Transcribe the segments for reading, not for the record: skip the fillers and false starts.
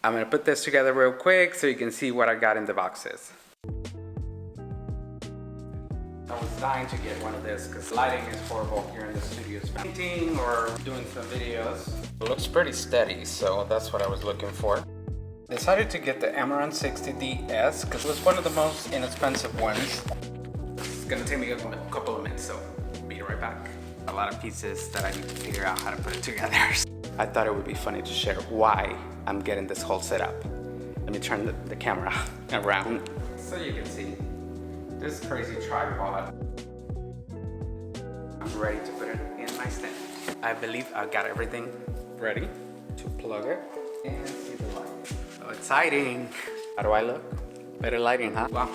I'm gonna put this together real quick so you can see what I got in the boxes. I was dying to get one of this because lighting is horrible here in the studio. Painting or doing some videos. It looks pretty steady, so that's what I was looking for. Decided to get the Amaran 60DS because it was one of the most inexpensive ones. It's gonna take me a couple of minutes, so be right back. A lot of pieces that I need to figure out how to put it together. I thought it would be funny to share why I'm getting this whole setup. Let me turn the camera around so you can see this crazy tripod. I'm ready to put it in my stand. I believe I got everything ready to plug it and see the light. So exciting. How do I look? Better lighting, huh? Wow.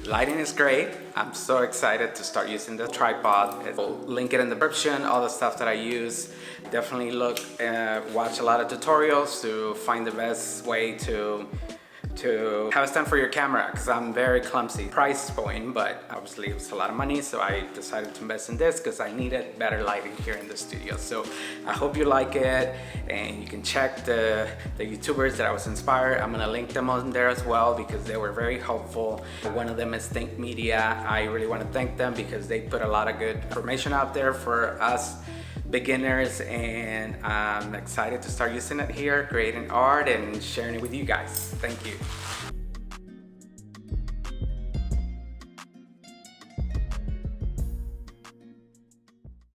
Lighting is great. I'm so excited to start using the tripod. I'll link it in the description, all the stuff that I use. Definitely watch a lot of tutorials to find the best way to have a stand for your camera, because I'm very clumsy. Price point, but obviously it's a lot of money, so I decided to invest in this because I needed better lighting here in the studio. So I hope you like it, and you can check the YouTubers that I was inspired. I'm gonna link them on there as well because they were very helpful. One of them is Think Media. I really want to thank them because they put a lot of good information out there for us beginners, and I'm excited to start using it here, creating art and sharing it with you guys. Thank you.